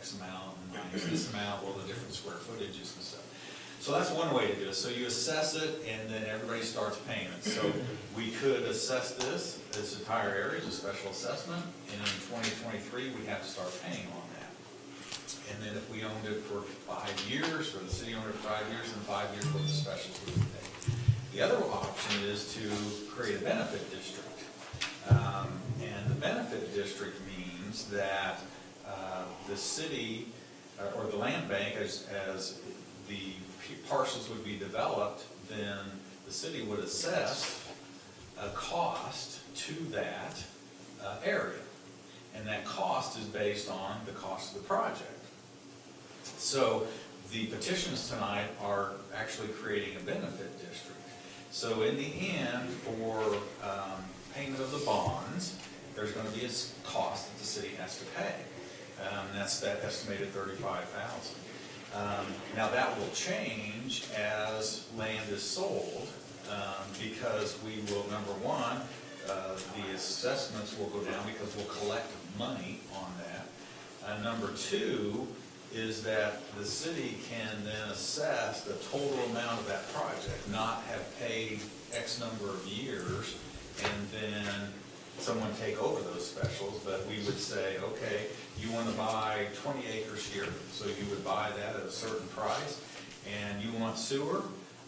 X amount, and mine is this amount, well, the different square footages and stuff. So that's one way to do it. So you assess it, and then everybody starts paying it. So we could assess this entire area as a special assessment, and in 2023, we have to start paying on that. And then if we owned it for 5 years, or the city owned it for 5 years, then 5 years worth of specials would be paid. The other option is to create a benefit district. And the benefit district means that the city, or the land bank, as the parcels would be developed, then the city would assess a cost to that area. And that cost is based on the cost of the project. So the petitions tonight are actually creating a benefit district. So in the end, for payment of the bonds, there's going to be a cost that the city has to pay. That's that estimated $35,000. Now that will change as land is sold, because we will, number one, the assessments will go down because we'll collect money on that. Number two is that the city can then assess the total amount of that project, not have paid X number of years, and then someone take over those specials, but we would say, okay, you want to buy 20 acres here, so you would buy that at a certain price, and you want sewer,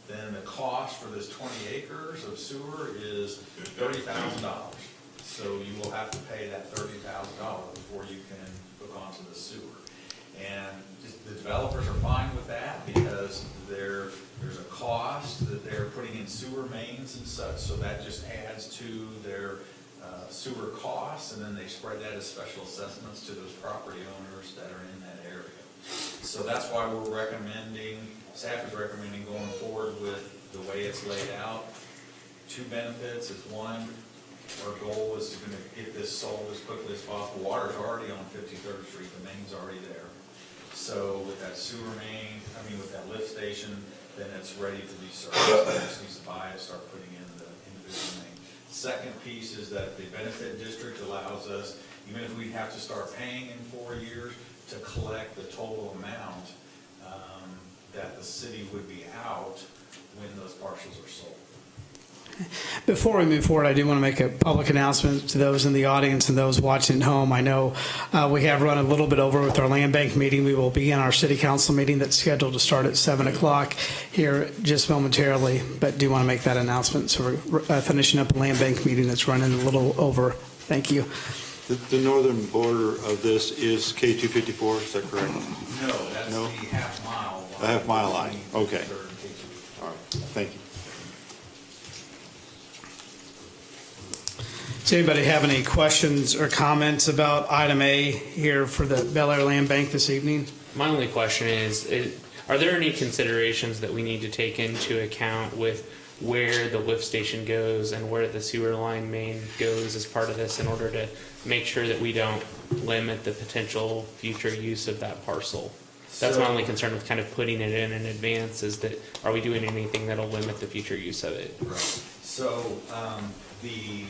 then the cost for this 20 acres of sewer is $30,000. So you will have to pay that $30,000 before you can hook onto the sewer. And the developers are fine with that because there's a cost that they're putting in sewer mains and such, so that just adds to their sewer costs, and then they spread that as special assessments to those property owners that are in that area. So that's why we're recommending, staff is recommending going forward with the way it's laid out. Two benefits is one, our goal is to get this sold as quickly as possible. Water's already on 53rd Street, the main's already there. So with that sewer main, with that lift station, then it's ready to be served. So just needs to buy it, start putting in the individual main. Second piece is that the benefit district allows us, even if we have to start paying in 4 years, to collect the total amount that the city would be out when those parcels are sold. Before we move forward, I do want to make a public announcement to those in the audience and those watching at home. I know we have run a little bit over with our land bank meeting. We will begin our city council meeting that's scheduled to start at 7 o'clock here just momentarily, but do want to make that announcement. So we're finishing up a land bank meeting that's running a little over. Thank you. The northern border of this is K254, is that correct? No, that's the half mile line. The half mile line, okay. All right, thank you. Does anybody have any questions or comments about item A here for the Bel Aire Land Bank this evening? My only question is, are there any considerations that we need to take into account with where the lift station goes and where the sewer line main goes as part of this in order to make sure that we don't limit the potential future use of that parcel? That's my only concern with kind of putting it in advance, is that are we doing anything that'll limit the future use of it? Right. So the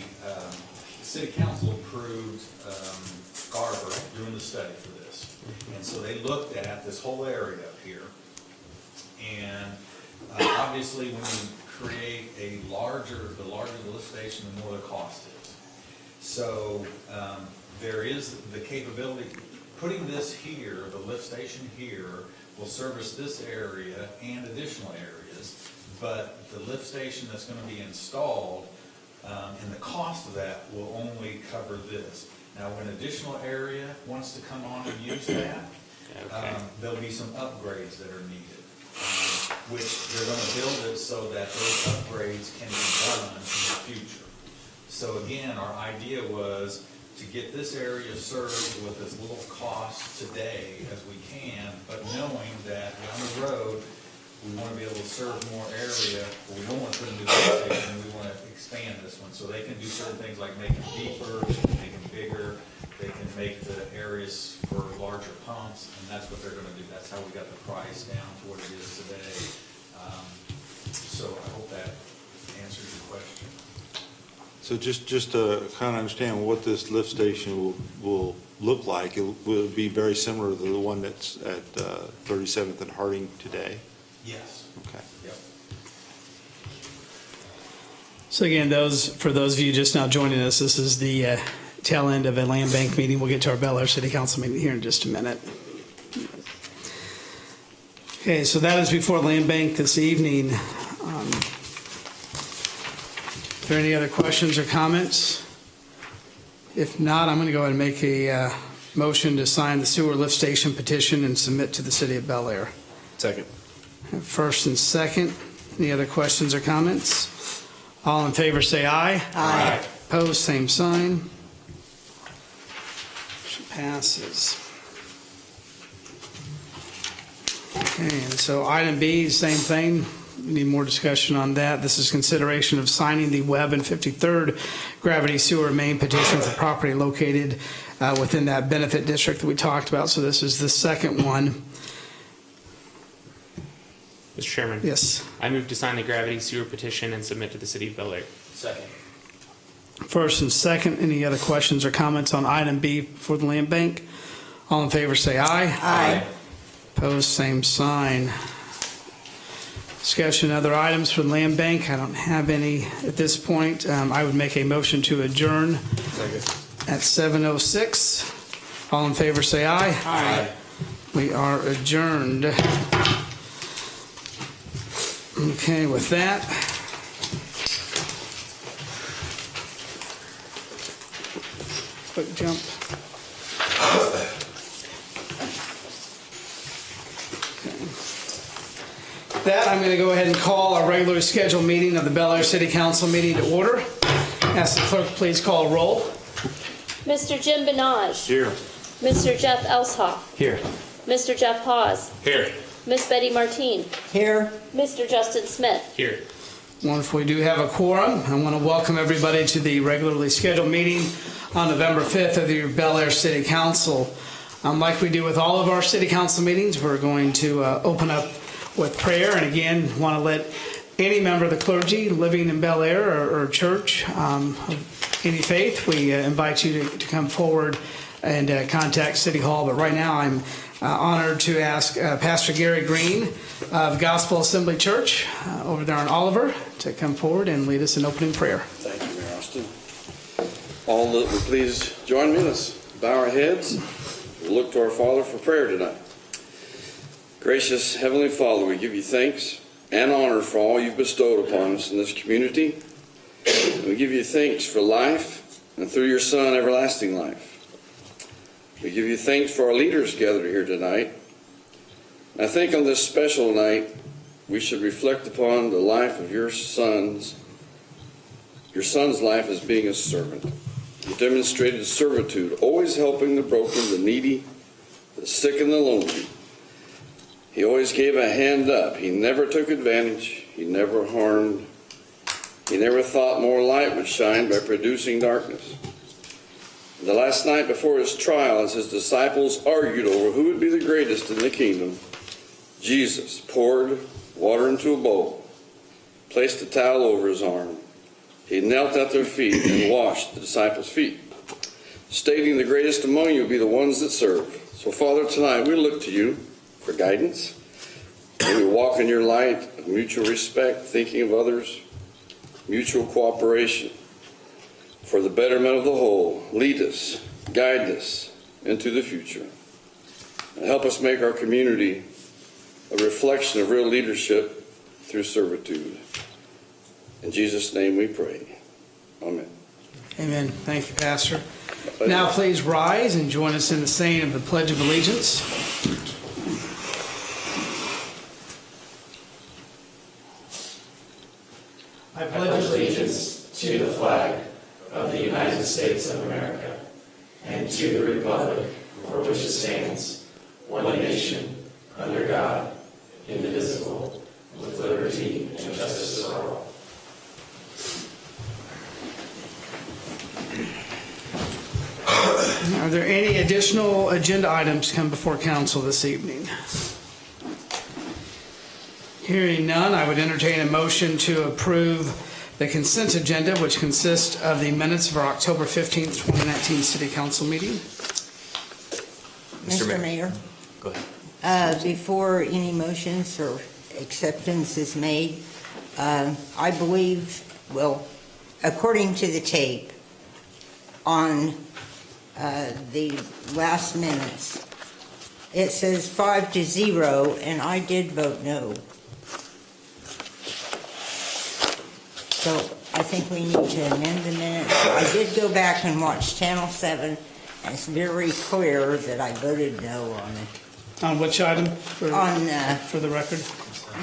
city council approved Garber doing the study for this. And so they looked at this whole area up here. And obviously when you create the larger the lift station, the more the cost is. So there is the capability, putting this here, the lift station here, will service this area and additional areas, but the lift station that's going to be installed and the cost of that will only cover this. Now, when additional area wants to come on and use that, there'll be some upgrades that are needed, which they're going to build it so that those upgrades can be done in the future. So again, our idea was to get this area served with as little cost today as we can, but knowing that down the road, we want to be able to serve more area, but we don't want to put a new lift station, we want to expand this one. So they can do certain things like make them deeper, make them bigger, they can make the areas for larger pumps, and that's what they're going to do. That's how we got the price down to what it is today. So I hope that answers your question. So just to kind of understand what this lift station will look like? It will be very similar to the one that's at 37th and Harding today? Yes. Okay. Yep. So again, for those of you just now joining us, this is the tail end of a land bank meeting. We'll get to our Bel Aire City Council meeting here in just a minute. Okay, so that is before land bank this evening. Are there any other questions or comments? If not, I'm going to go ahead and make a motion to sign the sewer lift station petition and submit to the city of Bel Aire. Second. First and second. Any other questions or comments? All in favor say aye. Aye. Opposed, same sign. Motion passes. Okay, and so item B, same thing. We need more discussion on that. This is consideration of signing the Webb and 53rd Gravity Sewer Main petition for property located within that benefit district that we talked about. So this is the second one. Mr. Chairman. Yes. I move to sign the gravity sewer petition and submit to the city of Bel Aire. Second. First and second, any other questions or comments on item B for the land bank? All in favor say aye. Aye. Opposed, same sign. Discussion, other items for the land bank. I don't have any at this point. I would make a motion to adjourn Second. at 7:06. All in favor say aye. Aye. We are adjourned. Okay, with that. Quick jump. With that, I'm going to go ahead and call our regularly scheduled meeting of the Bel Aire City Council meeting to order. Ask the clerk please call roll. Mr. Jim Benage. Here. Mr. Jeff Elshoff. Here. Mr. Jeff Hawes. Here. Miss Betty Martine. Here. Mr. Justin Smith. Here. Wonderful, we do have a quorum. I want to welcome everybody to the regularly scheduled meeting on November 5th of the Bel Aire City Council. Like we do with all of our city council meetings, we're going to open up with prayer. And again, want to let any member of the clergy living in Bel Aire or church, of any faith, we invite you to come forward and contact City Hall. But right now, I'm honored to ask Pastor Gary Green of Gospel Assembly Church over there on Oliver to come forward and lead us in opening prayer. Thank you, Mayor Austin. All that would please join me. Let's bow our heads and look to our Father for prayer tonight. Gracious Heavenly Father, we give you thanks and honor for all you've bestowed upon us in this community. We give you thanks for life and through your Son, everlasting life. We give you thanks for our leaders gathered here tonight. I think on this special night, we should reflect upon the life of your son's life as being a servant. He demonstrated servitude, always helping the broken, the needy, the sick, and the lonely. He always gave a hand up. He never took advantage. He never harmed. He never thought more light would shine by producing darkness. The last night before his trial, as his disciples argued over who would be the greatest in the kingdom, Jesus poured water into a bowl, placed a towel over his arm. He knelt at their feet and washed the disciples' feet, stating the greatest among you will be the ones that serve. So, Father, tonight we look to you for guidance. May we walk in your light of mutual respect, thinking of others, mutual cooperation, for the betterment of the whole. Lead us, guide us into the future, and help us make our community a reflection of real leadership through servitude. In Jesus' name we pray. Amen. Amen. Thank you, Pastor. Now please rise and join us in the saying of the Pledge of Allegiance. I pledge allegiance to the flag of the United States of America and to the republic for which it stands, one nation, under God, indivisible, with liberty and justice for all. Are there any additional agenda items to come before council this evening? Hearing none, I would entertain a motion to approve the consent agenda, which consists of the minutes of our October 15th, 2019 City Council meeting. Mr. Mayor, Go ahead. before any motions or acceptance is made, I believe, well, according to the tape, on the last minutes, it says 5-0, and I did vote no. So I think we need to amend the minutes. I did go back and watch Channel 7, and it's very clear that I voted no on it. On which item for the record?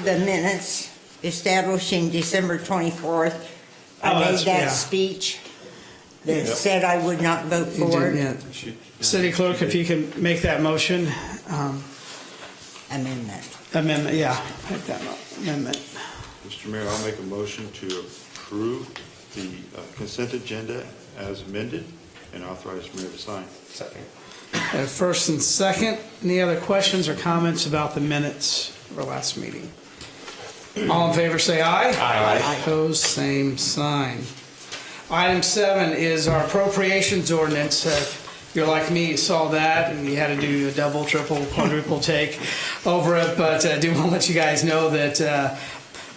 The minutes establishing December 24th. I Oh, made that's- that yeah. speech that said I would not vote You for did, it. yeah. City Clerk, if you can make that motion, Amendment. amendment, yeah, make that amendment. Mr. Mayor, I'll make a motion to approve the consent agenda as amended and authorize the mayor to sign. Second. First and second, any other questions or comments about the minutes of our last meeting? All in favor, say aye. Aye. Opposed, same sign. Item 7 is our appropriations ordinance. If you're like me, you saw that and you had to do a double, triple, quadruple take over it, but I do want to let you guys know that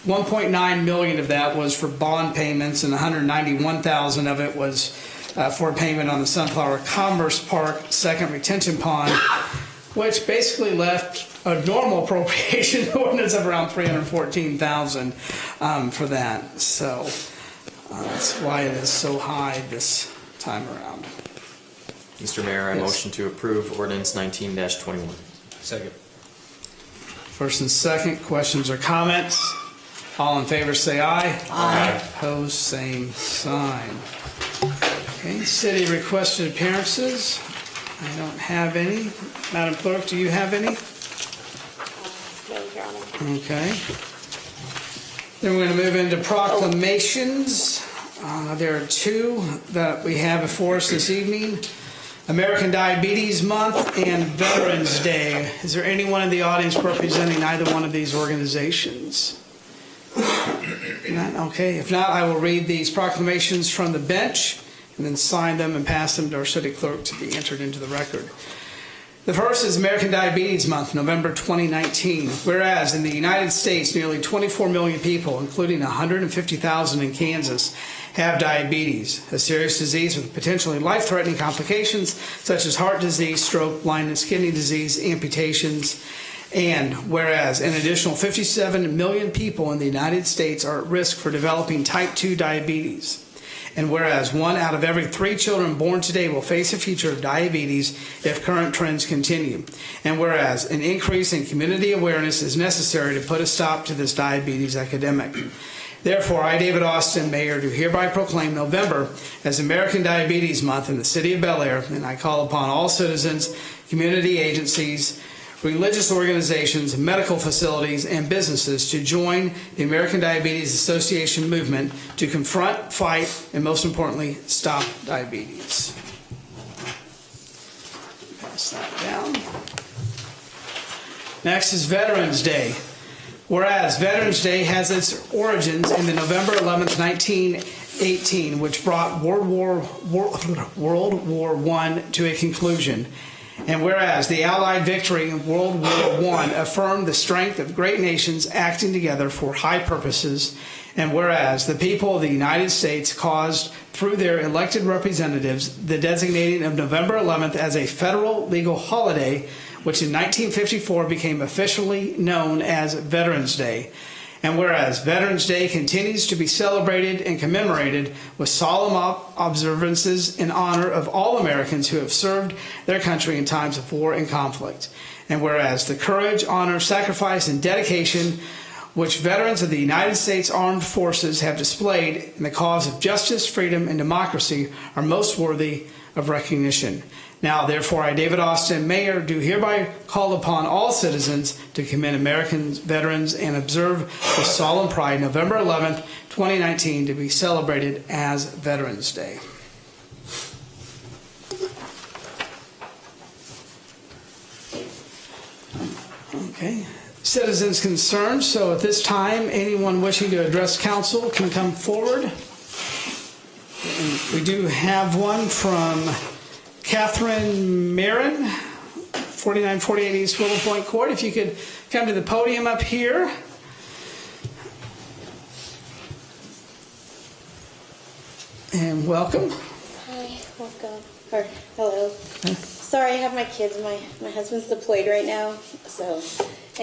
1.9 million of that was for bond payments and 191,000 of it was for payment on the Sunflower Commerce Park second retention pond, which basically left a normal appropriation ordinance of around 314,000 for that. So that's why it is so high this time around. Mr. Mayor, I Yes. motion to approve ordinance 19-21. Second. First and second, questions or comments? All in favor say aye. Aye. Opposed, same sign. Okay, city requested appearances. I don't have any. Madam Clerk, do you have any? No, Your Honor. Okay. Then we're going to move into proclamations. There are 2 that we have before us this evening. American Diabetes Month and Veterans Day. Is there anyone in the audience representing either one of these organizations? Not? Okay, if not, I will read these proclamations from the bench and then sign them and pass them to our city clerk to be entered into the record. The first is American Diabetes Month, November 2019. Whereas in the United States, nearly 24 million people, including 150,000 in Kansas, have diabetes, a serious disease with potentially life-threatening complications such as heart disease, stroke, blindness, kidney disease, amputations. And whereas an additional 57 million people in the United States are at risk for developing type 2 diabetes. And whereas 1 out of every 3 children born today will face a future of diabetes if current trends continue. And whereas an increase in community awareness is necessary to put a stop to this diabetes epidemic. Therefore, I, David Austin, Mayor, do hereby proclaim November as American Diabetes Month in the city of Bel Aire, and I call upon all citizens, community agencies, religious organizations, medical facilities, and businesses to join the American Diabetes Association movement to confront, fight, and most importantly, stop diabetes. Pass that down. Next is Veterans Day. Whereas Veterans Day has its origins in the November 11th, 1918, which brought World War I to a conclusion. And whereas the Allied victory in World War I affirmed the strength of great nations acting together for high purposes, and whereas the people of the United States caused, through their elected representatives, the designating of November 11th as a federal legal holiday, which in 1954 became officially known as Veterans Day. And whereas Veterans Day continues to be celebrated and commemorated with solemn observances in honor of all Americans who have served their country in times of war and conflict. And whereas the courage, honor, sacrifice, and dedication which veterans of the United States Armed Forces have displayed in the cause of justice, freedom, and democracy are most worthy of recognition. Now, therefore, I, David Austin, Mayor, do hereby call upon all citizens to commend American veterans and observe with solemn pride November 11th, 2019 to be celebrated as Veterans Day. Okay. Citizens' concerns. So at this time, anyone wishing to address council can come forward. And we do have one from Catherine Marin 4948 East Willow Point Court. If you could come to the podium up here. And welcome. Hi, welcome. Or hello. Sorry, I have my kids. My husband's deployed right now, so.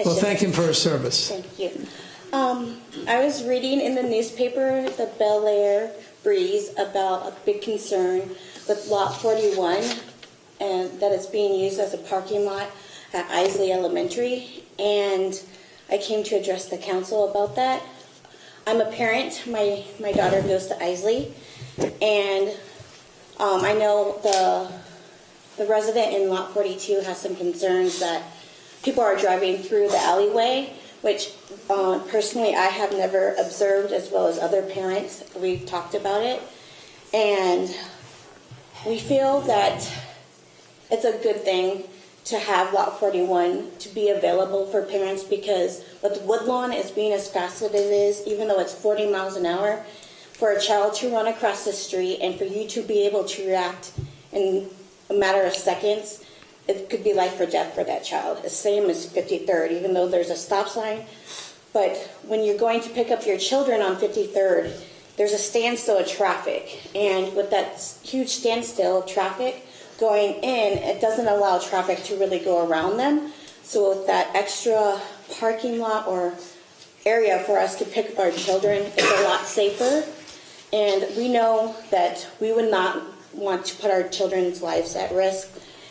Well, thank him for his service. Thank you. I was reading in the newspaper, the Bel Aire Breeze, about a big concern with Lot 41, and that it's being used as a parking lot at Isley Elementary. And I came to address the council about that. I'm a parent. My daughter goes to Isley, and I know the resident in Lot 42 has some concerns that people are driving through the alleyway, which personally I have never observed, as well as other parents. We've talked about it, and we feel that it's a good thing to have Lot 41 to be available for parents, because with Woodlawn is being as fast as it is, even though it's 40 miles an hour, for a child to run across the street and for you to be able to react in a matter of seconds, it could be life or death for that child. The same as 53rd, even though there's a stop sign. But when you're going to pick up your children on 53rd, there's a standstill of traffic. And with that huge standstill of traffic going in, it doesn't allow traffic to really go around them. So with that extra parking lot or area for us to pick up our children, it's a lot safer. And we know that we would not want to put our children's lives at risk.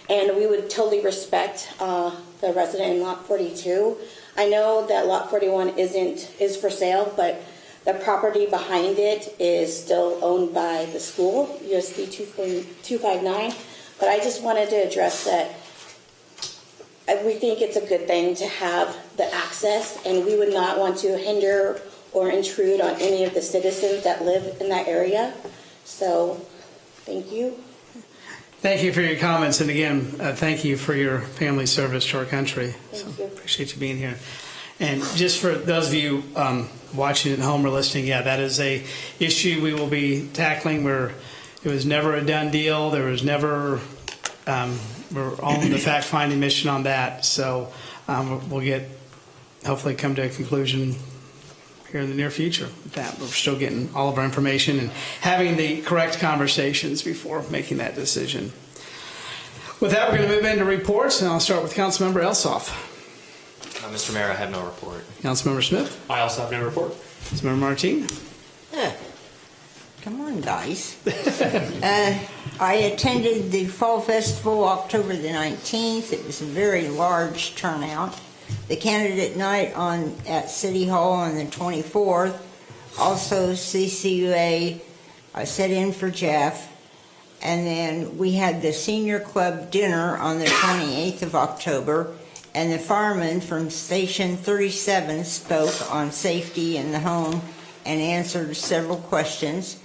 And we would totally respect the resident in Lot 42. I know that Lot 41 is for sale, but the property behind it is still owned by the school, USD 259. But I just wanted to address that. We think it's a good thing to have the access, and we would not want to hinder or intrude on any of the citizens that live in that area. So, thank you. Thank you for your comments, and again, thank you for your family service to our country. Thank you. Appreciate you being here. And just for those of you watching at home or listening, yeah, that is a issue we will be tackling. It was never a done deal. There was never. We're on the fact-finding mission on that, so we'll hopefully come to a conclusion here in the near future with that. We're still getting all of our information and having the correct conversations before making that decision. With that, we're going to move into reports, and I'll start with Councilmember Elsoff. Mr. Mayor, I have no report. Councilmember Smith. I also have no report. Councilmember Martin. Come on, guys. I attended the Fall Festival October the 19th. It was a very large turnout. The candidate night at City Hall on the 24th. Also CCUA, I sat in for Jeff. And then we had the Senior Club dinner on the 28th of October. And the fireman from Station 37 spoke on safety in the home and answered several questions.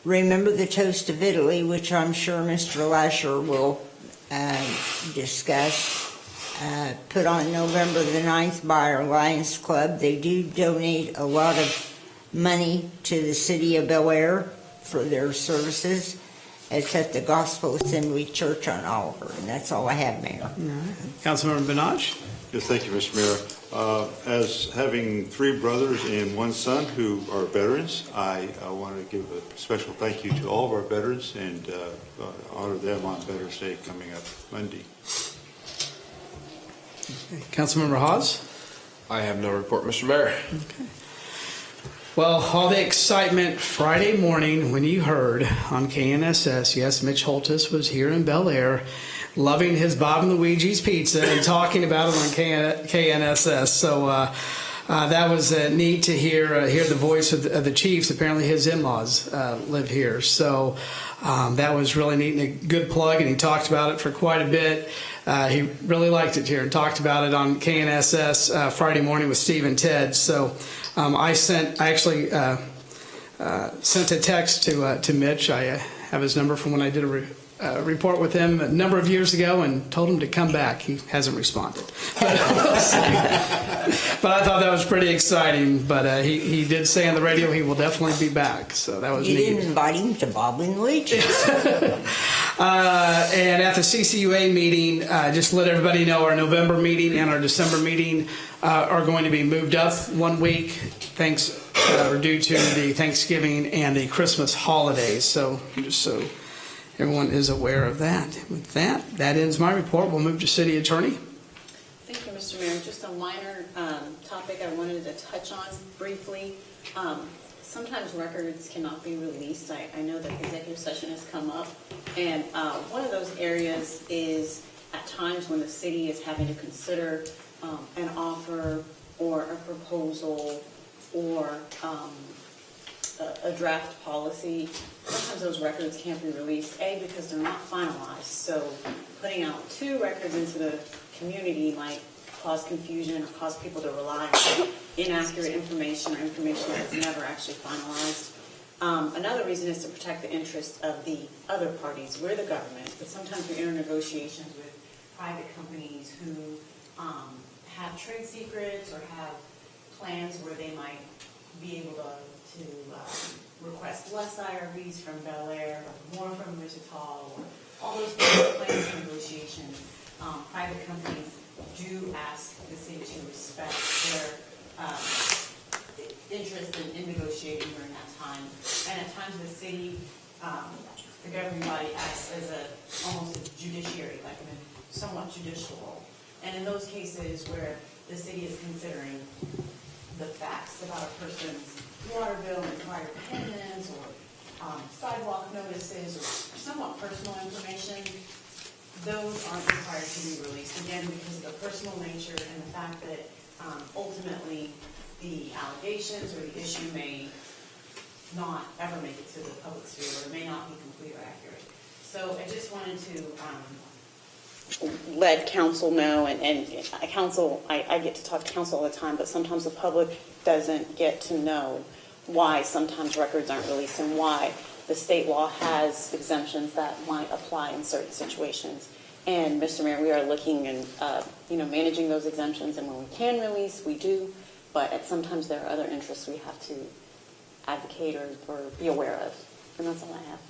Remember the Toast of Italy, which I'm sure Mr. Lasher will discuss, put on November the 9th by our Lions Club. They do donate a lot of money to the city of Bel Aire for their services. It's at the Gospel Assembly Church on Oliver, and that's all I have, Mayor. All right. Councilmember Benaj. Yes, thank you, Mr. Mayor. As having 3 brothers and 1 son who are veterans, I want to give a special thank you to all of our veterans and honor them on Veterans Day coming up Monday. Okay. Councilmember Hawes. I have no report, Mr. Mayor. Okay. Well, all the excitement Friday morning when you heard on KNSS, yes, Mitch Holtis was here in Bel Aire, loving his Bob and Luigi's pizza and talking about it on KNSS. So that was neat to hear the voice of the Chiefs. Apparently his in-laws live here. So that was really neat and a good plug, and he talked about it for quite a bit. He really liked it here and talked about it on KNSS Friday morning with Steve and Ted. So I actually sent a text to Mitch. I have his number from when I did a report with him a number of years ago and told him to come back. He hasn't responded. But I thought that was pretty exciting. But he did say on the radio he will definitely be back. So that was neat. You didn't invite him to Bob and Luigi. And at the CCUA meeting, just let everybody know our November meeting and our December meeting are going to be moved up 1 week, thanks due to the Thanksgiving and the Christmas holidays. So just so everyone is aware of that. With that, that ends my report. We'll move to City Attorney. Thank you, Mr. Mayor. Just a minor topic I wanted to touch on briefly. Sometimes records cannot be released. I know that executive session has come up, and one of those areas is at times when the city is having to consider an offer or a proposal or a draft policy. Sometimes those records can't be released, A, because they're not finalized. So putting out 2 records into the community might cause confusion or cause people to rely on inaccurate information or information that's never actually finalized. Another reason is to protect the interests of the other parties. We're the government, but sometimes we enter negotiations with private companies who have trade secrets or have plans where they might be able to request less IRBs from Bel Aire or more from Wichita, or all those plans and negotiations. Private companies do ask the city to respect their interest in negotiating during that time. And at times the city, the governing body acts as almost a judiciary, like in a somewhat judicial role. And in those cases where the city is considering the facts about a person's water bill and prior payments or sidewalk notices or somewhat personal information, those aren't required to be released, again, because of the personal nature and the fact that ultimately the allegations or the issue may not ever make it to the public sphere or may not be complete or accurate. So I just wanted to let council know, and council, I get to talk to council all the time, but sometimes the public doesn't get to know why sometimes records aren't released and why the state law has exemptions that might apply in certain situations. And Mr. Mayor, we are looking and managing those exemptions, and when we can release, we do. But sometimes there are other interests we have to advocate or be aware of, and that's all I have.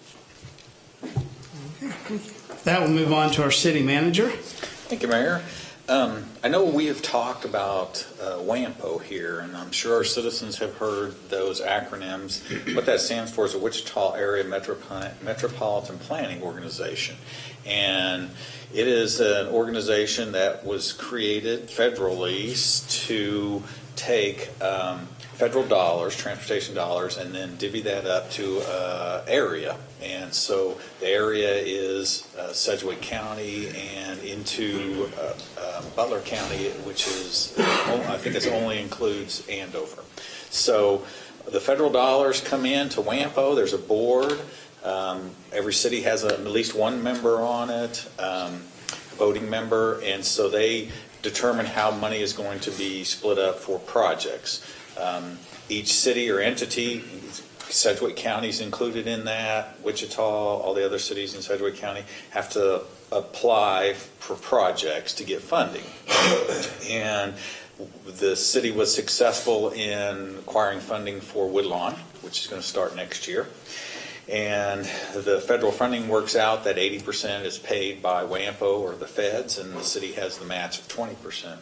That will move on to our city manager. Thank you, Mayor. I know we have talked about WAMPO here, and I'm sure our citizens have heard those acronyms. What that stands for is the Wichita Area Metropolitan Planning Organization. And it is an organization that was created federally to take federal dollars, transportation dollars, and then divvy that up to area. And so the area is Sedgwick County and into Butler County, which is, I think it only includes Andover. So the federal dollars come in to WAMPO. There's a board. Every city has at least one member on it, voting member, and so they determine how money is going to be split up for projects. Each city or entity, Sedgwick County is included in that, Wichita, all the other cities in Sedgwick County have to apply for projects to get funding. And the city was successful in acquiring funding for Woodlawn, which is going to start next year. And the federal funding works out that 80% is paid by WAMPO or the feds, and the city has the match of 20%.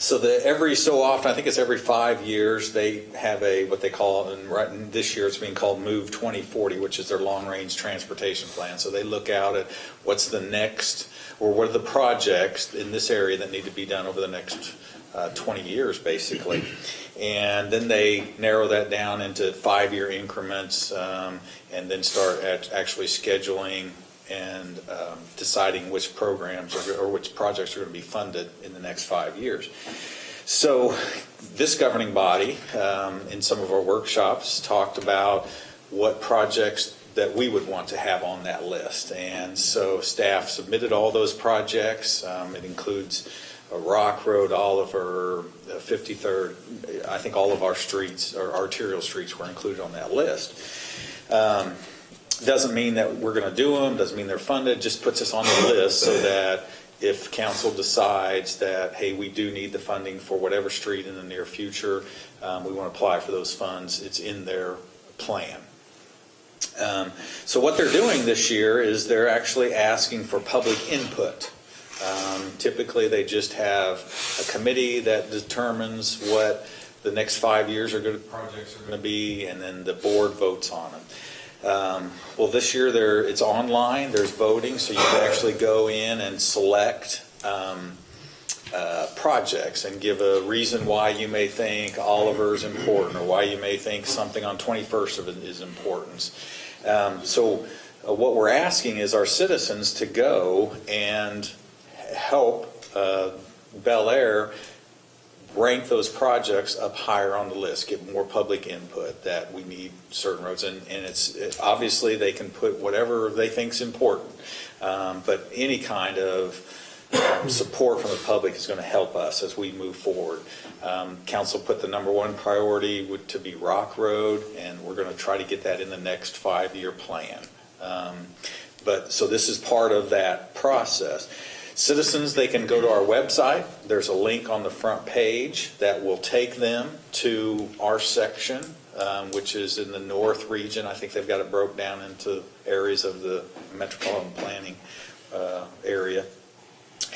So every so often, I think it's every 5 years, they have what they call, and right this year it's being called Move 2040, which is their long-range transportation plan. So they look out at what's the next, or what are the projects in this area that need to be done over the next 20 years, basically. And then they narrow that down into 5-year increments, and then start actually scheduling and deciding which programs or which projects are going to be funded in the next 5 years. So this governing body, in some of our workshops, talked about what projects that we would want to have on that list. And so staff submitted all those projects. It includes Rock Road, Oliver, 53rd. I think all of our streets, or arterial streets, were included on that list. Doesn't mean that we're going to do them, doesn't mean they're funded, just puts us on the list so that if council decides that, hey, we do need the funding for whatever street in the near future, we want to apply for those funds, it's in their plan. So what they're doing this year is they're actually asking for public input. Typically, they just have a committee that determines what the next 5 years projects are going to be, and then the board votes on them. Well, this year it's online. There's voting, so you can actually go in and select projects and give a reason why you may think Oliver is important, or why you may think something on 21st of it is important. So what we're asking is our citizens to go and help Bel Aire rank those projects up higher on the list, get more public input that we need certain roads. And it's obviously they can put whatever they think is important, but any kind of support from the public is going to help us as we move forward. Council put the number one priority to be Rock Road, and we're going to try to get that in the next 5-year plan. So this is part of that process. Citizens, they can go to our website. There's a link on the front page that will take them to our section, which is in the north region. I think they've got it broke down into areas of the metropolitan planning area.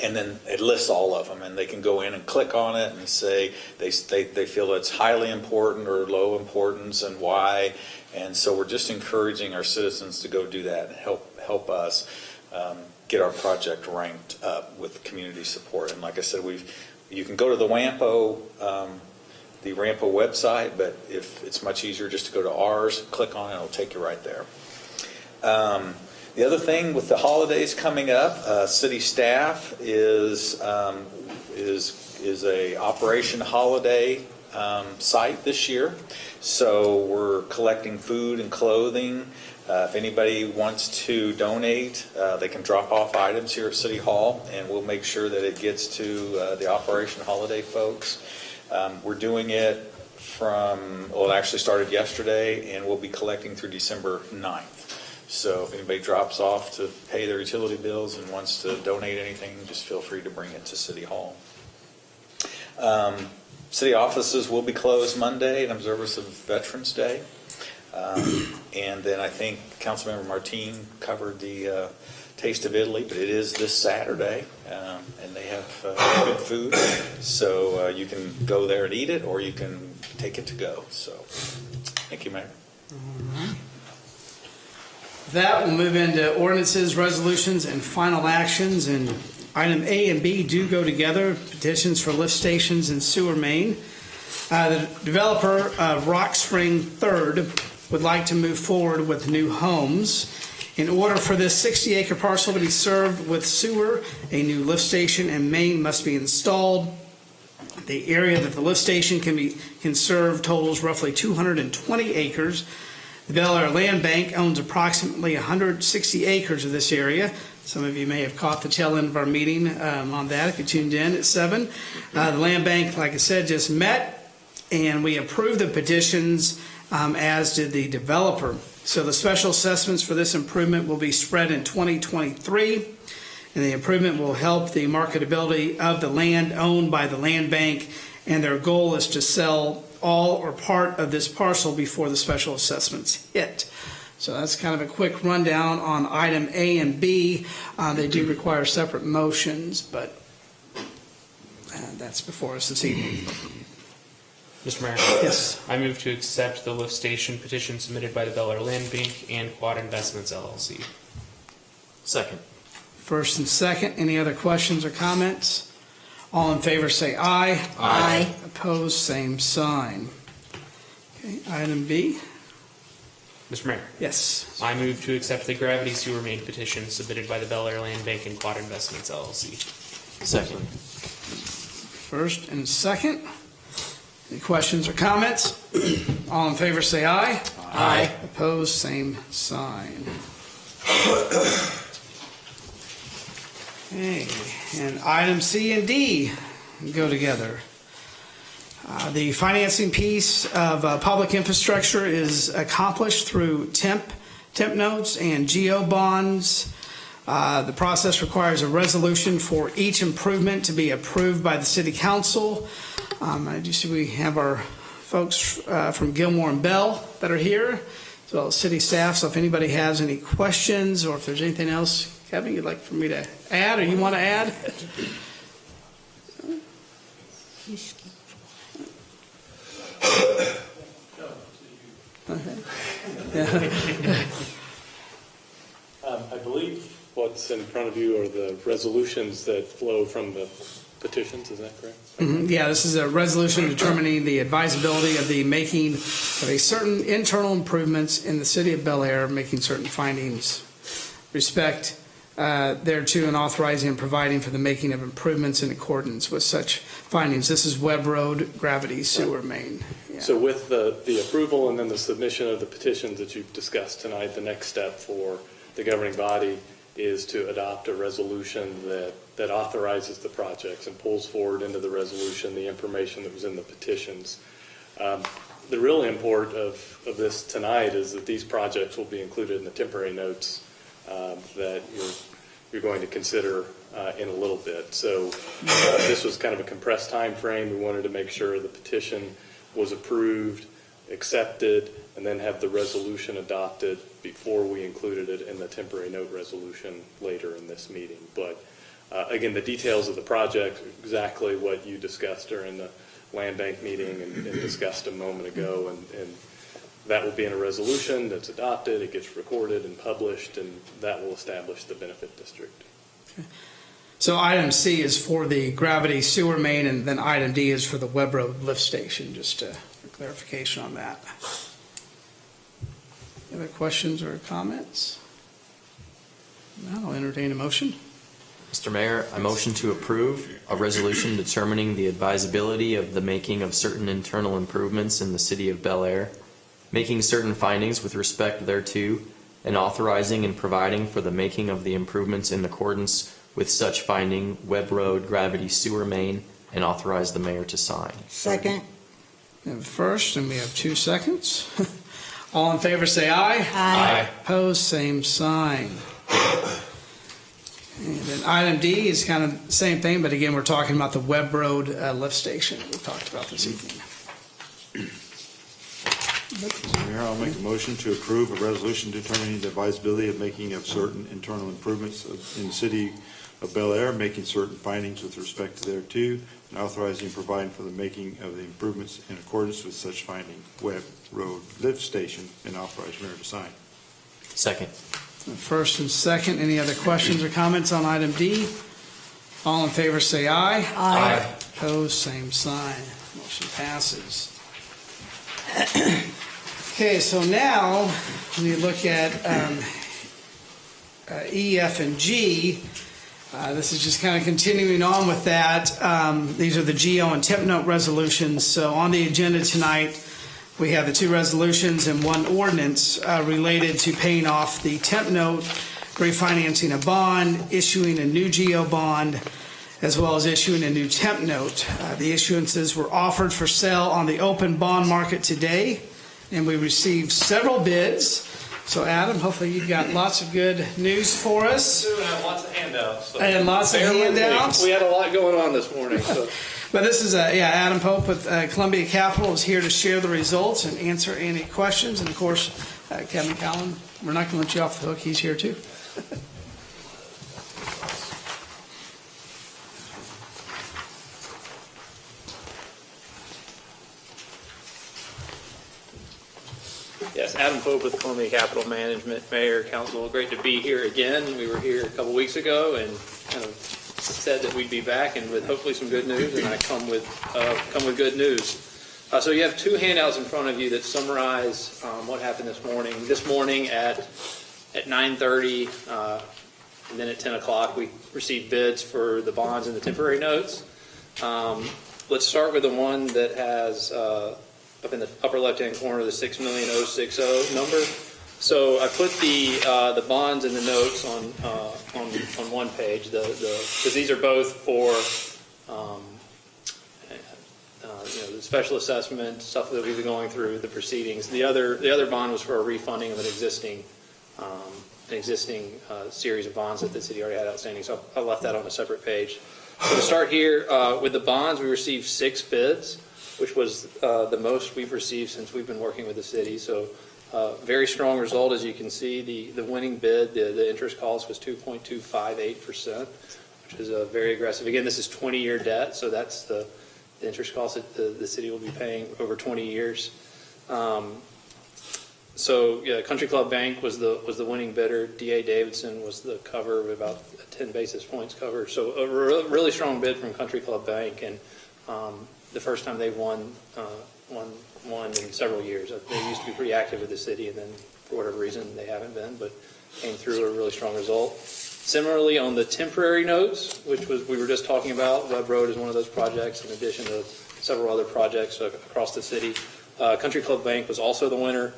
And then it lists all of them, and they can go in and click on it and say they feel it's highly important or low importance and why. And so we're just encouraging our citizens to go do that and help us get our project ranked up with community support. And like I said, you can go to the WAMPO website, but if it's much easier just to go to ours, click on it, it'll take you right there. The other thing with the holidays coming up, city staff is a Operation Holiday site this year. So we're collecting food and clothing. If anybody wants to donate, they can drop off items here at City Hall, and we'll make sure that it gets to the Operation Holiday folks. We're doing it it actually started yesterday, and we'll be collecting through December 9th. So if anybody drops off to pay their utility bills and wants to donate anything, just feel free to bring it to City Hall. City offices will be closed Monday in observance of Veterans Day. And then I think Councilmember Martine covered the Taste of Italy, but it is this Saturday, and they have good food. So you can go there and eat it, or you can take it to go. So thank you, Mayor. All right. That will move into ordinances, resolutions, and final actions. And item A and B do go together, petitions for lift stations and sewer main. The developer, Rock Spring 3rd, would like to move forward with new homes. In order for this 60-acre parcel to be served with sewer, a new lift station and main must be installed. The area that the lift station can serve totals roughly 220 acres. The Bel Aire Land Bank owns approximately 160 acres of this area. Some of you may have caught the tail end of our meeting on that if you tuned in at 7. The Land Bank, like I said, just met, and we approved the petitions, as did the developer. So the special assessments for this improvement will be spread in 2023, and the improvement will help the marketability of the land owned by the Land Bank, and their goal is to sell all or part of this parcel before the special assessments hit. So that's kind of a quick rundown on item A and B. They do require separate motions, but that's before us this evening. Mr. Mayor? Yes. I move to accept the lift station petition submitted by the Bel Aire Land Bank and Quad Investments LLC. Second. First and second, any other questions or comments? All in favor say aye. Aye. Opposed, same sign. Okay, item B. Mr. Mayor? Yes. I move to accept the gravity sewer main petition submitted by the Bel Aire Land Bank and Quad Investments LLC. Second. First and second. Any questions or comments? All in favor say aye. Aye. Opposed, same sign. Okay, and item C and D go together. The financing piece of public infrastructure is accomplished through temp notes and GO bonds. The process requires a resolution for each improvement to be approved by the City Council. I do see we have our folks from Gilmore and Bell that are here. as well as city staff. So if anybody has any questions or if there's anything else, Kevin, you'd like for me to add or you want to add? I believe what's in front of you are the resolutions that flow from the petitions, is that correct? Yeah, this is a resolution determining the advisability of the making of a certain internal improvements in the city of Bel Aire, making certain findings, respect thereto, and authorizing and providing for the making of improvements in accordance with such findings. This is Webb Road gravity sewer main. Yeah. So with the approval and then the submission of the petitions that you've discussed tonight, the next step for the governing body is to adopt a resolution that authorizes the projects and pulls forward into the resolution the information that was in the petitions. The real import of this tonight is that these projects will be included in the temporary notes that you're going to consider in a little bit. So this was kind of a compressed time frame. We wanted to make sure the petition was approved, accepted, and then have the resolution adopted before we included it in the temporary note resolution later in this meeting. But again, the details of the project, exactly what you discussed during the land bank meeting and discussed a moment ago, and that will be in a resolution that's adopted, it gets recorded and published, and that will establish the benefit district. Okay. So item C is for the gravity sewer main, and then item D is for the Webb Road lift station, just for clarification on that. Any other questions or comments? No, I'll entertain a motion. Mr. Mayor, I motion to approve a resolution determining the advisability of the making of certain internal improvements in the city of Bel Aire, making certain findings with respect thereto, and authorizing and providing for the making of the improvements in accordance with such finding, Webb Road gravity sewer main, and authorize the mayor to sign. Second. We have a first, and we have 2 seconds. All in favor say aye. Aye. Opposed, same sign. And then item D is kind of the same thing, but again, we're talking about the Webb Road lift station we talked about this evening. Mr. Mayor, I'll make a motion to approve a resolution determining the advisability of making of certain internal improvements in the city of Bel Aire, making certain findings with respect to thereto, and authorizing and providing for the making of the improvements in accordance with such finding, Webb Road lift station, and authorize mayor to sign. Second. First and second, any other questions or comments on item D? All in favor say aye. Aye. Opposed, same sign. Motion passes. Okay, so now when you look at E, F, and G, this is just kind of continuing on with that. These are the GO and temp note resolutions. So on the agenda tonight, we have the 2 resolutions and 1 ordinance related to paying off the temp note, refinancing a bond, issuing a new GO bond, as well as issuing a new temp note. The issuances were offered for sale on the open bond market today, and we received several bids. So Adam, hopefully you've got lots of good news for us. We have lots of handouts. So And lots of handouts. We had a lot going on this morning. So. But this is, Adam Pope with Columbia Capital is here to share the results and answer any questions. And of course, Kevin Collin, we're not going to let you off the hook. He's here too. Yes, Adam Pope with Columbia Capital Management, Mayor, Council. Great to be here again. We were here a couple weeks ago and kind of said that we'd be back and with hopefully some good news, and I come with good news. So you have 2 handouts in front of you that summarize what happened this morning. This morning at 9:30 and then at 10 o'clock we received bids for the bonds and the temporary notes. Let's start with the one that has up in the upper left-hand corner, the $6,060,000 number. So I put the bonds and the notes on one page, because these are both for the special assessment stuff that we've been going through the proceedings. The other bond was for a refunding of an existing series of bonds that the city already had outstanding. So I left that on a separate page. So to start here with the bonds, we received 6 bids, which was the most we've received since we've been working with the city. So Very strong result, as you can see. The winning bid, the interest cost was 2.258%, which is very aggressive. Again, this is 20-year debt, so that's the interest cost that the city will be paying over 20 years. So yeah, Country Club Bank was the winning bidder. D.A. Davidson was the cover of about 10 basis points cover. So a really strong bid from Country Club Bank, and the first time they've won in several years. They used to be pretty active with the city, and then for whatever reason they haven't been, but came through a really strong result. Similarly, on the temporary notes, which we were just talking about, Webb Road is one of those projects in addition to several other projects across the city. Country Club Bank was also the winner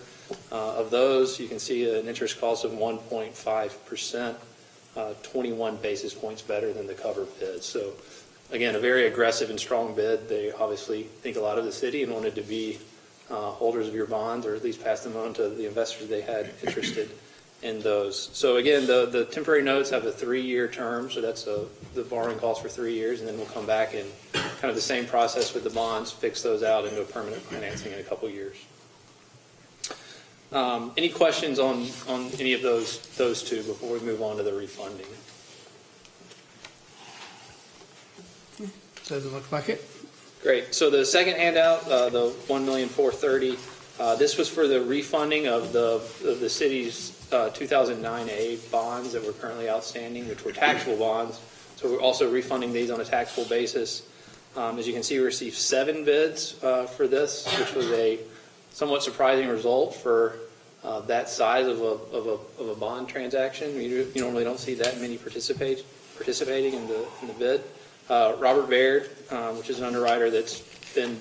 of those. You can see an interest cost of 1.5%, 21 basis points better than the cover bid. So again, a very aggressive and strong bid. They obviously think a lot of the city and wanted to be holders of your bonds, or at least pass them on to the investors they had interested in those. So again, the temporary notes have a 3-year term, so that's the borrowing cost for 3 years, and then we'll come back and kind of the same process with the bonds, fix those out into a permanent financing in a couple years. Any questions on any of those two before we move on to the refunding? Doesn't look like it. Great. So the second handout, the $1,430,000, this was for the refunding of the city's 2009A bonds that were currently outstanding, which were taxable bonds. So we're also refunding these on a taxable basis. As you can see, we received 7 bids for this, which was a somewhat surprising result for that size of a bond transaction. You normally don't see that many participating in the bid. Robert Baird, which is an underwriter that's been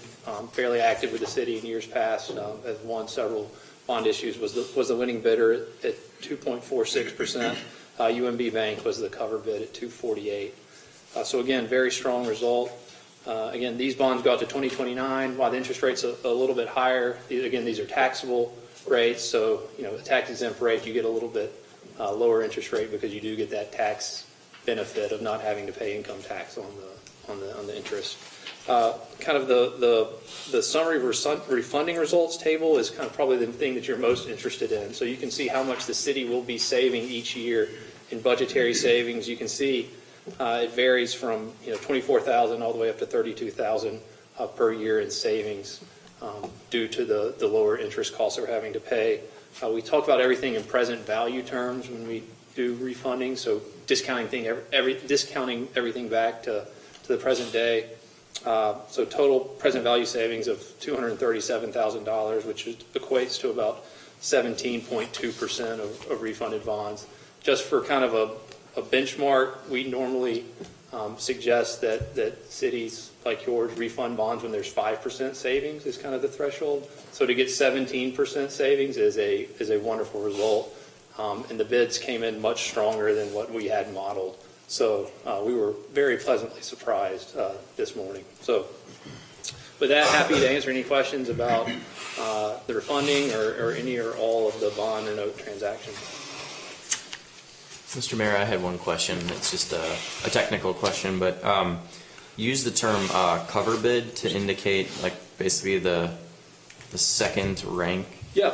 fairly active with the city in years past, has won several bond issues, was the winning bidder at 2.46%. UMB Bank was the cover bid at 2.48. So again, very strong result. Again, these bonds go out to 2029. While the interest rate's a little bit higher, these are taxable rates. So the tax exempt rate, you get a little bit lower interest rate because you do get that tax benefit of not having to pay income tax on the interest. Kind of the summary refunding results table is kind of probably the thing that you're most interested in. So you can see how much the city will be saving each year in budgetary savings. You can see it varies from $24,000 all the way up to $32,000 per year in savings due to the lower interest costs they're having to pay. We talk about everything in present value terms when we do refunding, so discounting everything back to the present day. So total present value savings of $237,000, which equates to about 17.2% of refunded bonds. Just for kind of a benchmark, we normally suggest that cities like yours refund bonds when there's 5% savings is kind of the threshold. So to get 17% savings is a wonderful result. And the bids came in much stronger than what we had modeled. So we were very pleasantly surprised this morning. So with that, happy to answer any questions about the refunding or any or all of the bond or note transactions. Mr. Mayor, I had one question. It's just a technical question, but use the term cover bid to indicate like basically the second rank. Yeah.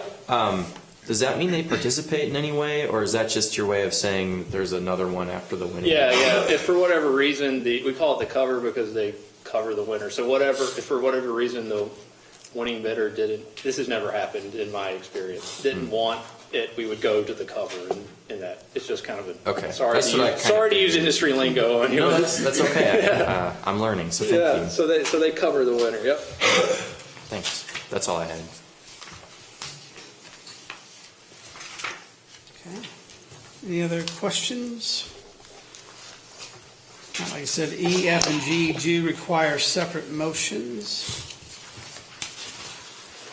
Does that mean they participate in any way, or is that just your way of saying there's another one after the winner? Yeah. If for whatever reason, we call it the cover because they cover the winner. So if for whatever reason the winning bidder this has never happened in my experience, didn't want it, we would go to the cover in that. It's just kind of okay. Sorry to use industry lingo on you. No, that's okay. Yeah. I'm learning, so thank you. So they cover the winner. Yep. Thanks. That's all I had. Okay. Any other questions? Like I said, E, F, and G do require separate motions.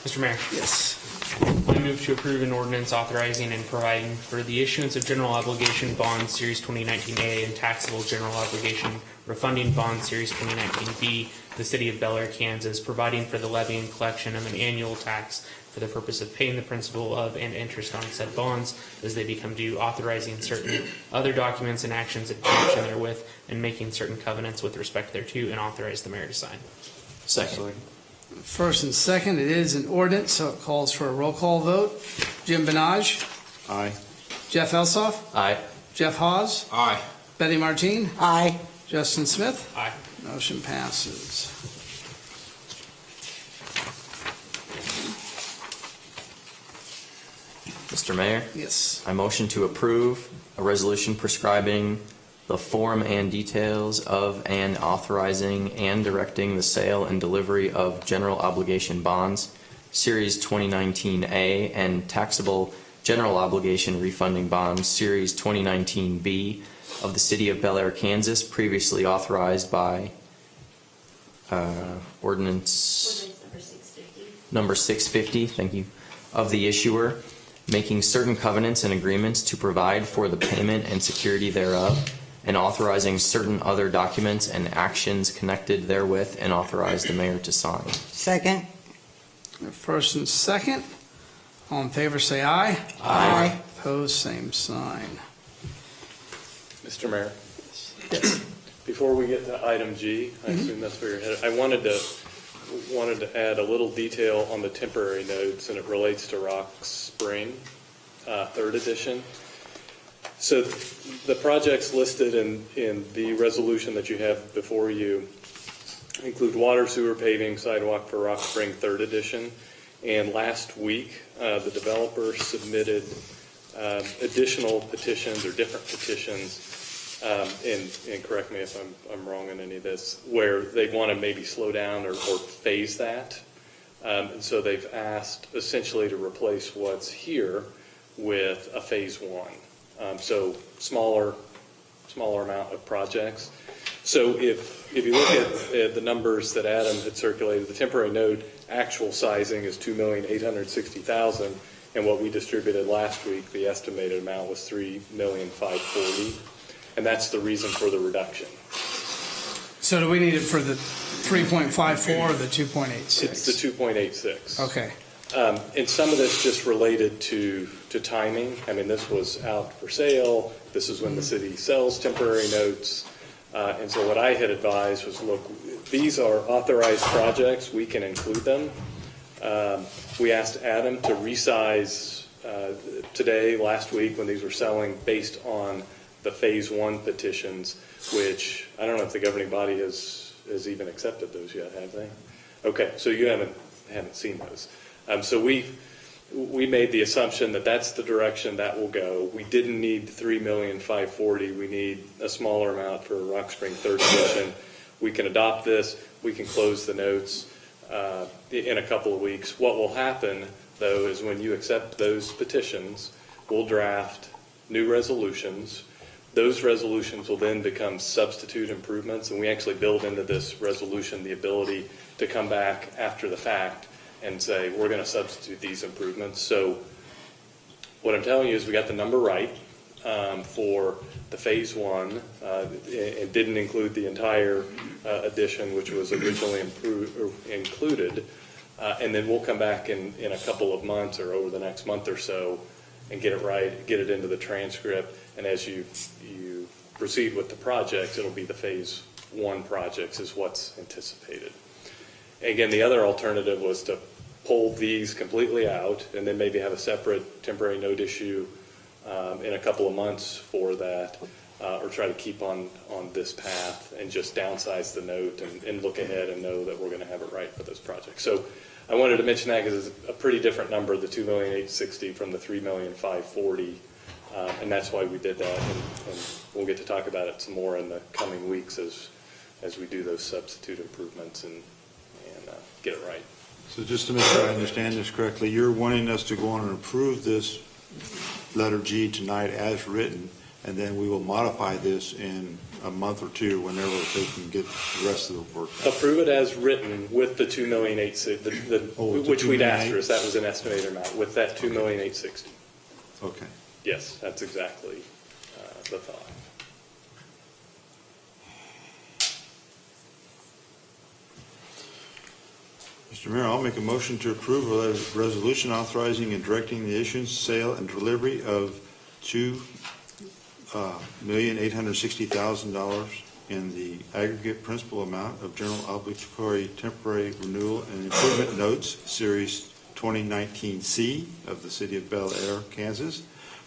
Mr. Mayor. Yes. I move to approve an ordinance authorizing and providing for the issuance of general obligation bonds Series 2019A and taxable general obligation refunding bonds Series 2019B, the city of Bel Aire, Kansas, providing for the levy and collection of an annual tax for the purpose of paying the principal of and interest on said bonds as they become due, authorizing certain other documents and actions in connection therewith, and making certain covenants with respect thereto, and authorize the mayor to sign. Second. First and second, it is an ordinance, so it calls for a roll call vote. Jim Benage, Aye. Jeff Elsoff, Aye. Jeff Hawes, Aye. Betty Martine, Aye. Justin Smith. Aye. Motion passes. Mr. Mayor, Yes. I motion to approve a resolution prescribing the form and details of and authorizing and directing the sale and delivery of general obligation bonds, Series 2019A, and taxable general obligation refunding bonds, Series 2019B, of the City of Bel Aire, Kansas, previously authorized by ordinance number 650, thank you, of the issuer, making certain covenants and agreements to provide for the payment and security thereof, and authorizing certain other documents and actions connected therewith, and authorize the mayor to sign. Second. First and second. All in favor, say aye. Aye. Opposed, same sign. Mr. Mayor, Yes. before we get to item G, I assume that's where you're headed. I wanted to add a little detail on the temporary notes, and it relates to Rock Spring, 3rd edition. So the projects listed in the resolution that you have before you include water, sewer, paving, sidewalk for Rock Spring 3rd edition. And last week, the developer submitted additional petitions or different petitions, and correct me if I'm wrong on any of this, where they want to maybe slow down or phase that. And so they've asked essentially to replace what's here with a phase 1. So smaller amount of projects. So if you look at the numbers that Adam had circulated, the temporary note actual sizing is $2,860,000, and what we distributed last week, the estimated amount was $3,540,000, and that's the reason for the reduction. So do we need it for the 3.54 or the 2.86? It's the 2.86. Okay. And some of this just related to timing. I mean, this was out for sale. This is when the city sells temporary notes. And so what I had advised was, look, these are authorized projects. We can include them. We asked Adam to resize today, last week, when these were selling, based on the phase 1 petitions, which I don't know if the governing body has even accepted those yet, have they? Okay, so you haven't seen those. So we made the assumption that that's the direction that will go. We didn't need $3,540,000. We need a smaller amount for Rock Spring 3rd edition. We can adopt this. We can close the notes in a couple of weeks. What will happen, though, is when you accept those petitions, we'll draft new resolutions. Those resolutions will then become substitute improvements, and we actually build into this resolution the ability to come back after the fact and say, we're going to substitute these improvements. So what I'm telling you is we got the number right for the phase 1. It didn't include the entire addition, which was originally included. And then we'll come back in a couple of months or over the next month or so and get it right, get it into the transcript. And as you proceed with the projects, it'll be the phase 1 projects is what's anticipated. Again, the other alternative was to pull these completely out and then maybe have a separate temporary note issue in a couple of months for that, or try to keep on this path and just downsize the note and look ahead and know that we're going to have it right for those projects. So I wanted to mention that because it's a pretty different number, the $2,860,000 from the $3,540,000, and that's why we did that, and we'll get to talk about it some more in the coming weeks as we do those substitute improvements and get it right. So just to make sure I understand this correctly, you're wanting us to go on and approve this letter G tonight as written, and then we will modify this in a month or two whenever they can get the rest of the work. Approve it as written with the $2,860,000, which we'd asterisk, that was an estimated amount, with that $2,860,000. Okay. Yes, that's exactly the thought. Mr. Mayor, I'll make a motion to approve a resolution authorizing and directing the issuance, sale, and delivery of $2,860,000 in the aggregate principal amount of general obligatory temporary renewal and improvement notes, Series 2019C of the City of Bel Aire, Kansas,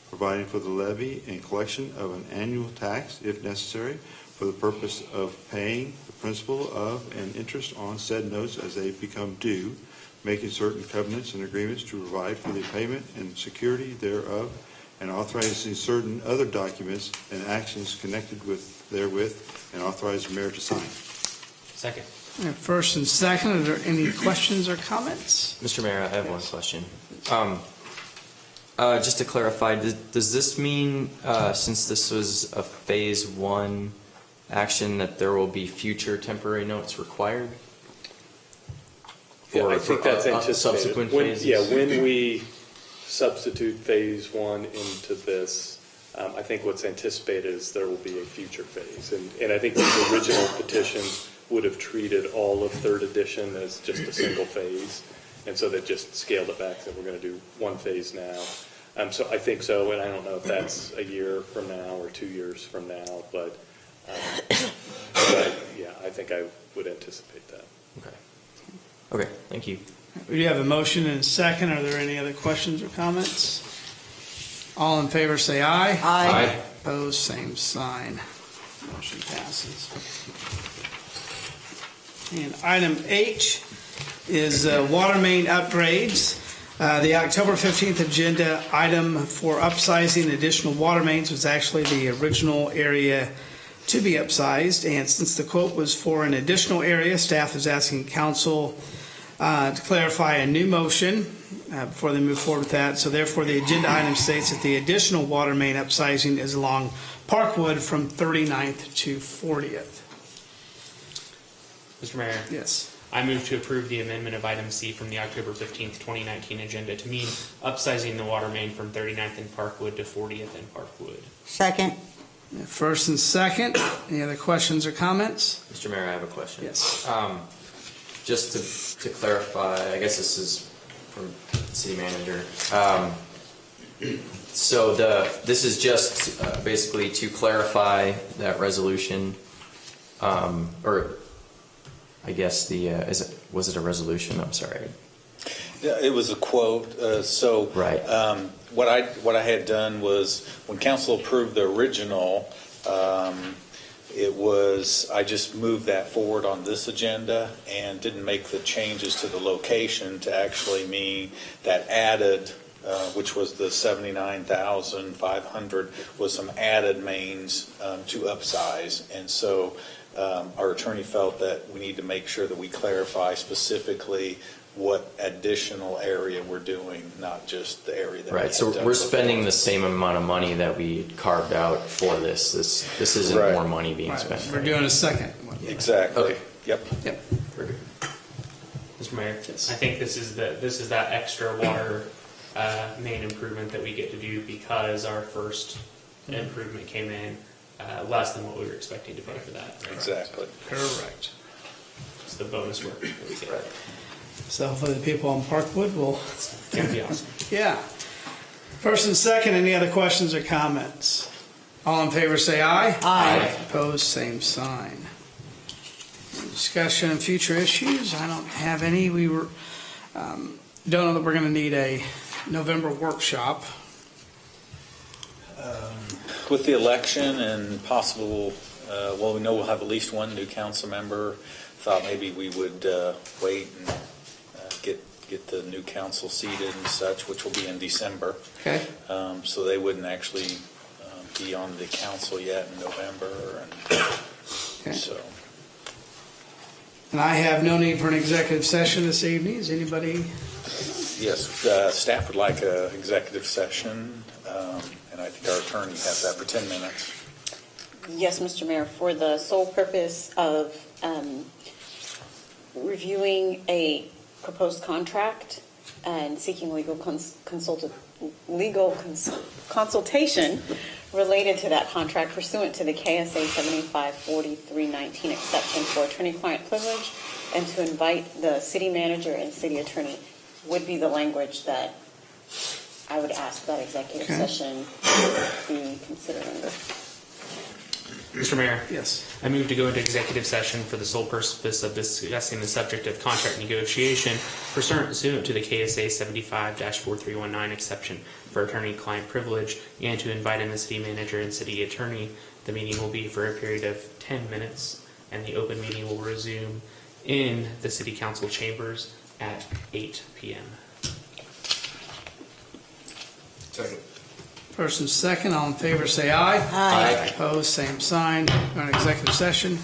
providing for the levy and collection of an annual tax, if necessary, for the purpose of paying the principal of and interest on said notes as they become due, making certain covenants and agreements to provide for the payment and security thereof, and authorizing certain other documents and actions connected therewith, and authorize the mayor to sign. Second. First and second, are there any questions or comments? Mr. Mayor, I have one question. Just to clarify, does this mean, since this was a phase 1 action, that there will be future temporary notes required? Yeah, I think that's anticipated. Subsequent phases? When we substitute phase 1 into this, I think what's anticipated is there will be a future phase. And I think the original petition would have treated all of third edition as just a single phase. And so they just scaled it back, said we're going to do one phase now. So I think so, and I don't know if that's a year from now or 2 years from now, but yeah, I think I would anticipate that. Okay, thank you. We do have a motion and a second. Are there any other questions or comments? All in favor say aye. Aye. Opposed, same sign. Motion passes. And item H is water main upgrades. The October 15th agenda item for upsizing additional water mains was actually the original area to be upsized. And since the quote was for an additional area, staff is asking council to clarify a new motion before they move forward with that. So therefore, the agenda item states that the additional water main upsizing is along Parkwood from 39th to 40th. Mr. Mayor. Yes. I move to approve the amendment of item C from the October 15th, 2019 agenda to mean upsizing the water main from 39th and Parkwood to 40th and Parkwood. Second. First and second. Any other questions or comments? Mr. Mayor, I have a question. Yes. Just to clarify, I guess this is from the city manager. So this is just basically to clarify that resolution, or I guess was it a resolution? I'm sorry. Yeah, it was a quote. Right. What I had done was when council approved the original, I just moved that forward on this agenda and didn't make the changes to the location to actually mean that added, which was the 79,500, was some added mains to upsize. And so our attorney felt that we need to make sure that we clarify specifically what additional area we're doing, not just the area that Right, so we're spending the same amount of money that we carved out for this. This isn't Right. more money being Right. spent. We're doing a second one. Exactly. Okay. Yep. Yep. Very good. Mr. Mayor, Yes. I think this is that extra water main improvement that we get to do because our first improvement came in less than what we were expecting to pay for that. Exactly. Correct. It's the bonus work that we get. So hopefully the people on Parkwood will, It's gonna be awesome. yeah. First and second, any other questions or comments? All in favor say aye. Aye. Opposed, same sign. Discussion on future issues, I don't have any. We were, don't know that we're going to need a November workshop. With the election and possible, we know we'll have at least one new council member. Thought maybe we would wait and get the new council seated and such, which will be in December. Okay. So they wouldn't actually be on the council yet in November. Okay. So And I have no need for an executive session this evening. Is anybody? yes, staff would like an executive session, and I think our attorney has that for 10 minutes. Yes, Mr. Mayor, for the sole purpose of reviewing a proposed contract and seeking legal consultation related to that contract pursuant to the KSA 754319 exception for attorney-client privilege, and to invite the city manager and city attorney would be the language that I would ask that executive Okay. session be considered under. Mr. Mayor, Yes. I move to go into executive session for the sole purpose of discussing the subject of contract negotiation pursuant to the KSA 75-4319 exception for attorney-client privilege, and to invite in the city manager and city attorney. The meeting will be for a period of 10 minutes, and the open meeting will resume in the city council chambers at 8 p.m. Second. First and second, all in favor, say aye. Aye. Opposed, same sign. We're in executive session.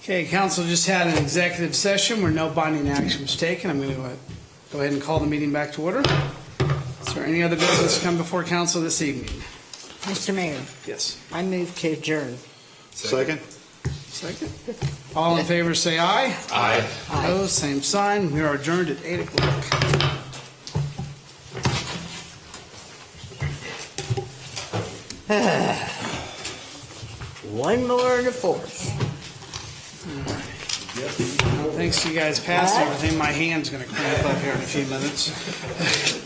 Okay, council just had an executive session where no binding action was taken. I'm going to go ahead and call the meeting back to order. Is there any other business to come before council this evening? Mr. Mayor, Yes. I move to adjourn. Second? Second. All in favor, say aye. Aye. Opposed, same sign. We are adjourned at 8 o'clock. One more and a fourth. Thanks to you guys passing everything. My hand's going to cramp up here in a few minutes.